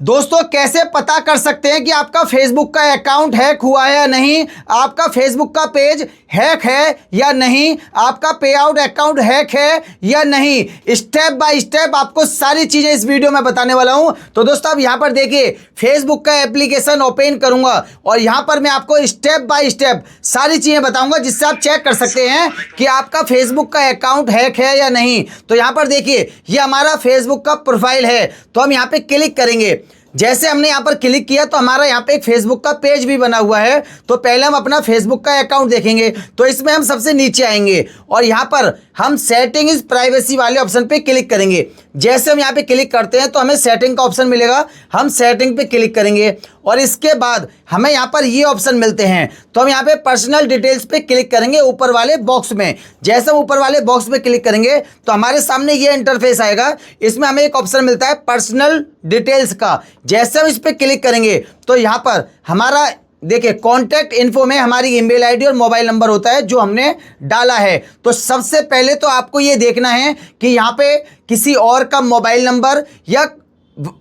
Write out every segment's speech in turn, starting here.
दोस्तों कैसे पता कर सकते हैं कि आपका फेसबुक का अकाउंट हैक हुआ है या नहीं, आपका फेसबुक का पेज हैक है या नहीं, आपका पे आउट अकाउंट हैक है या नहीं। स्टेप बाय स्टेप आपको सारी चीजें इस वीडियो में बताने वाला हूं। तो दोस्तों आप यहां पर देखिए, फेसबुक का एप्लीकेशन ओपन करूंगा और यहां पर मैं आपको स्टेप बाय स्टेप सारी चीजें बताऊंगा जिससे आप चेक कर सकते हैं कि आपका फेसबुक का अकाउंट हैक है या नहीं। तो यहां पर देखिए, ये हमारा फेसबुक का प्रोफाइल है, तो हम यहां पे क्लिक करेंगे। जैसे हमने यहाँ पर क्लिक किया तो हमारा यहाँ पे एक फेसबुक का पेज भी बना हुआ है। तो पहले हम अपना फेसबुक का अकाउंट देखेंगे, तो इसमें हम सबसे नीचे आएंगे और यहाँ पर हम सेटिंग इज प्राइवेसी वाले ऑप्शन पे क्लिक करेंगे। जैसे हम यहाँ पे क्लिक करते हैं तो हमें सेटिंग का ऑप्शन मिलेगा, हम सेटिंग पे क्लिक करेंगे और इसके बाद हमें यहाँ पर ये ऑप्शन मिलते हैं। तो हम यहाँ पे पर्सनल डिटेल्स पे क्लिक करेंगे ऊपर वाले बॉक्स में। जैसे हम ऊपर वाले बॉक्स में क्लिक करेंगे तो हमारे सामने ये इंटरफेस आएगा। इसमें हमें एक ऑप्शन मिलता है पर्सनल डिटेल्स का। जैसे हम इस पर क्लिक करेंगे तो यहाँ पर हमारा देखिए कॉन्टैक्ट इन्फो में हमारी ईमेल आईडी और मोबाइल नंबर होता है जो हमने डाला है। तो सबसे पहले तो आपको ये देखना है कि यहाँ पे किसी और का मोबाइल नंबर या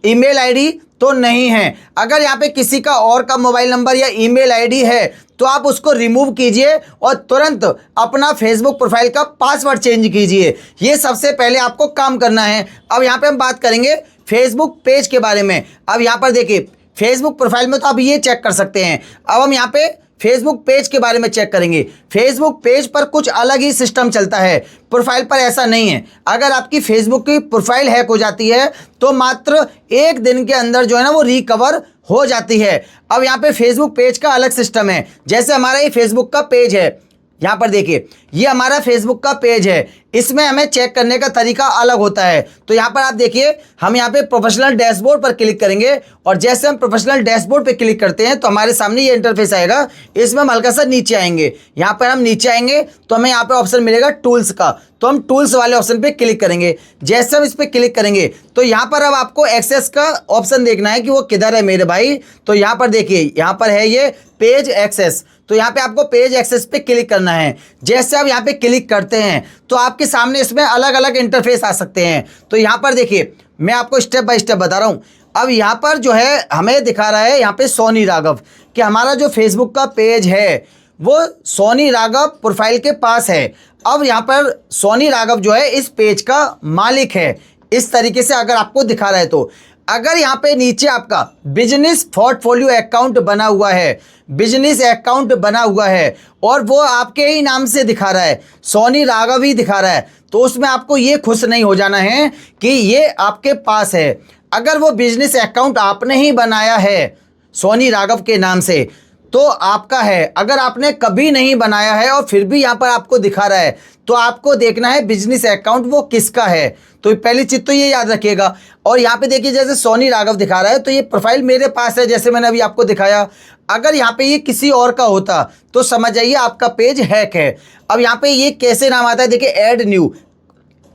ईमेल आईडी तो नहीं है। अगर यहाँ पे किसी का और का मोबाइल नंबर या ईमेल आईडी है तो आप उसको रिमूव कीजिए और तुरंत अपना फेसबुक प्रोफाइल का पासवर्ड चेंज कीजिए। ये सबसे पहले आपको काम करना है। अब यहाँ पे हम बात करेंगे फेसबुक पेज के बारे में। अब यहाँ पर देखिए, फेसबुक प्रोफाइल में तो आप ये चेक कर सकते हैं। अब हम यहाँ पे फेसबुक पेज के बारे में चेक करेंगे। फेसबुक पेज पर कुछ अलग ही सिस्टम चलता है, प्रोफाइल पर ऐसा नहीं है। अगर आपकी फेसबुक की प्रोफाइल हैक हो जाती है तो मात्र एक दिन के अंदर जो है ना वो रिकवर हो जाती है। अब यहाँ पे फेसबुक पेज का अलग सिस्टम है। जैसे हमारा ये फेसबुक का पेज है, यहाँ पर देखिए ये हमारा फेसबुक का पेज है, इसमें हमें चेक करने का तरीका अलग होता है। तो यहाँ पर आप देखिए, हम यहाँ पे प्रोफेशनल डैशबोर्ड पर क्लिक करेंगे और जैसे हम प्रोफेशनल डैशबोर्ड पे क्लिक करते हैं तो हमारे सामने ये इंटरफेस आएगा। इसमें हम हल्का सा नीचे आएंगे, यहाँ पर हम नीचे आएंगे तो हमें यहाँ पे ऑप्शन मिलेगा टूल्स का। तो हम टूल्स वाले ऑप्शन पे क्लिक करेंगे। जैसे हम इस पर क्लिक करेंगे तो यहाँ पर अब आपको एक्सेस का ऑप्शन देखना है कि वो किधर है मेरे भाई। तो यहाँ पर देखिए, यहाँ पर है ये पेज एक्सेस। तो यहाँ पे आपको पेज एक्सेस पे क्लिक करना है। जैसे आप यहाँ पे क्लिक करते हैं तो आपके सामने इसमें अलग अलग इंटरफेस आ सकते हैं। तो यहाँ पर देखिए, मैं आपको स्टेप बाय स्टेप बता रहा हूँ। अब यहाँ पर जो है हमें दिखा रहा है यहाँ पे सोनी राघव कि हमारा जो फेसबुक का पेज है वो सोनी राघव प्रोफाइल के पास है। अब यहाँ पर सोनी राघव जो है इस पेज का मालिक है। इस तरीके से अगर आपको दिखा रहा है तो अगर यहाँ पे नीचे आपका बिजनेस पोर्टफोलियो अकाउंट बना हुआ है, बिजनेस अकाउंट बना हुआ है और वो आपके ही नाम से दिखा रहा है, सोनी राघव ही दिखा रहा है, तो उसमें आपको ये खुश नहीं हो जाना है कि ये आपके पास है। अगर वो बिजनेस अकाउंट आपने ही बनाया है सोनी राघव के नाम से तो आपका है। अगर आपने कभी नहीं बनाया है और फिर भी यहाँ पर आपको दिखा रहा है तो आपको देखना है बिजनेस अकाउंट वो किसका है। तो पहली चीज़ तो ये याद रखिएगा। और यहाँ पे देखिए, जैसे सोनी राघव दिखा रहा है तो ये प्रोफाइल मेरे पास है, जैसे मैंने अभी आपको दिखाया। अगर यहाँ पे ये किसी और का होता तो समझ जाइए आपका पेज हैक है। अब यहाँ पे ये कैसे नाम आता है, देखिए ऐड न्यू।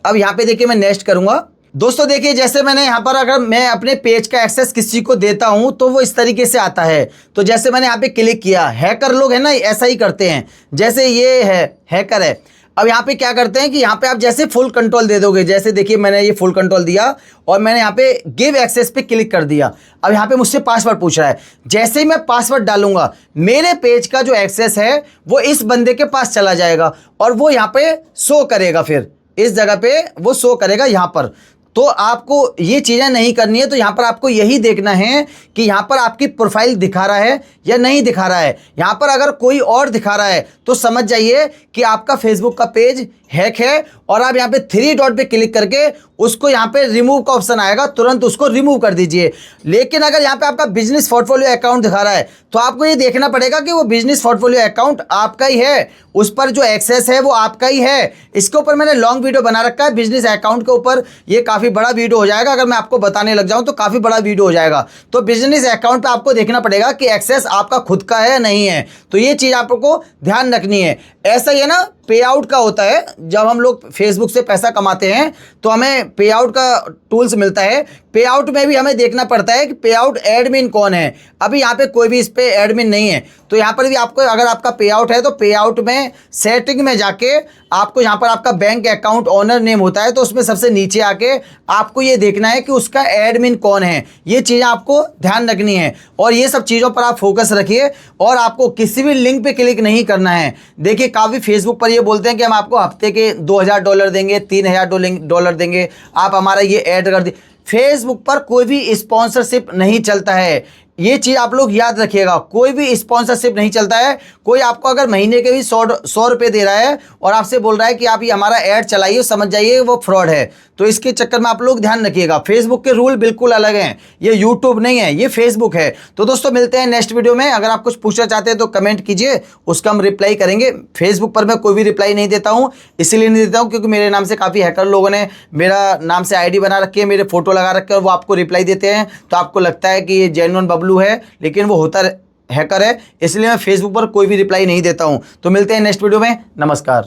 अब यहाँ पे देखिए मैं नेक्स्ट करूँगा। दोस्तों देखिए, जैसे मैंने यहाँ पर अगर मैं अपने पेज का एक्सेस किसी को देता हूँ तो वो इस तरीके से आता है। तो जैसे मैंने यहाँ पे क्लिक किया, हैकर लोग हैं ना ऐसा ही करते हैं। जैसे ये है हैकर है। अब यहाँ पे क्या करते हैं कि यहाँ पे आप जैसे फुल कंट्रोल दे दोगे, जैसे देखिए मैंने ये फुल कंट्रोल दिया और मैंने यहाँ पे गिव एक्सेस पे क्लिक कर दिया। अब यहाँ पे मुझसे पासवर्ड पूछ रहा है। जैसे ही मैं पासवर्ड डालूंगा मेरे पेज का जो एक्सेस है वो इस बंदे के पास चला जाएगा और वो यहाँ पे शो करेगा, फिर इस जगह पे वो शो करेगा यहाँ पर। तो आपको ये चीज़ें नहीं करनी है। तो यहाँ पर आपको यही देखना है कि यहाँ पर आपकी प्रोफाइल दिखा रहा है या नहीं दिखा रहा है। यहाँ पर अगर कोई और दिखा रहा है तो समझ जाइए कि आपका फेसबुक का पेज हैक है और आप यहाँ पे 3 डॉट पे क्लिक करके उसको यहाँ पे रिमूव का ऑप्शन आएगा, तुरंत उसको रिमूव कर दीजिए। लेकिन अगर यहाँ पे आपका बिजनेस पोर्टफोलियो अकाउंट दिखा रहा है तो आपको ये देखना पड़ेगा कि वो बिजनेस पोर्टफोलियो अकाउंट आपका ही है, उस पर जो एक्सेस है वो आपका ही है। इसके ऊपर मैंने लॉन्ग वीडियो बना रखा है बिजनेस अकाउंट के ऊपर, ये काफ़ी बड़ा वीडियो हो जाएगा। अगर मैं आपको बताने लग जाऊँ तो काफ़ी बड़ा वीडियो हो जाएगा। तो बिजनेस अकाउंट पर आपको देखना पड़ेगा कि एक्सेस आपका खुद का है या नहीं है। तो ये चीज़ आपको ध्यान रखनी है। ऐसा ही है ना, पे आउट का होता है। जब हम लोग फेसबुक से पैसा कमाते हैं तो हमें पे आउट का टूल्स मिलता है। पे आउट में भी हमें देखना पड़ता है कि पे आउट एडमिन कौन है। अभी यहाँ पे कोई भी इस पे एडमिन नहीं है, तो यहाँ पर भी आपको, अगर आपका पे आउट है तो पे आउट में सेटिंग में जाके आपको यहाँ पर आपका बैंक अकाउंट ओनर नेम होता है, तो उसमें सबसे नीचे आके आपको ये देखना है कि उसका एडमिन कौन है। ये चीज़ें आपको ध्यान रखनी है और ये सब चीज़ों पर आप फोकस रखिए। और आपको किसी भी लिंक पे क्लिक नहीं करना है। देखिए काफ़ी फेसबुक पर ये बोलते हैं कि हम आपको हफ्ते के $2000 देंगे, $3000 देंगे, आप हमारा ये ऐड कर दीजिए। फेसबुक पर कोई भी स्पॉन्सरशिप नहीं चलता है, ये चीज़ आप लोग याद रखिएगा। कोई भी स्पॉन्सरशिप नहीं चलता है। कोई आपको अगर महीने के भी 100 रुपये दे रहा है और आपसे बोल रहा है कि आप ये हमारा ऐड चलाइए, समझ जाइए वो फ्रॉड है। तो इसके चक्कर में आप लोग ध्यान रखिएगा। फेसबुक के रूल बिल्कुल अलग हैं, ये यूट्यूब नहीं है, ये फेसबुक है। तो दोस्तों मिलते हैं नेक्स्ट वीडियो में। अगर आप कुछ पूछना चाहते हैं तो कमेंट कीजिए, उसका हम रिप्लाई करेंगे। फेसबुक पर मैं कोई भी रिप्लाई नहीं देता हूँ, इसीलिए नहीं देता हूँ क्योंकि मेरे नाम से काफ़ी हैकर लोगों ने मेरा नाम से ID बना रखी है, मेरे फोटो लगा रखे हैं और वो आपको रिप्लाई देते हैं, तो आपको लगता है कि ये जेन्युइन बबलू है, लेकिन वो होता हैकर है। इसलिए मैं फेसबुक पर कोई भी रिप्लाई नहीं देता हूं। तो मिलते हैं नेक्स्ट वीडियो में। नमस्कार।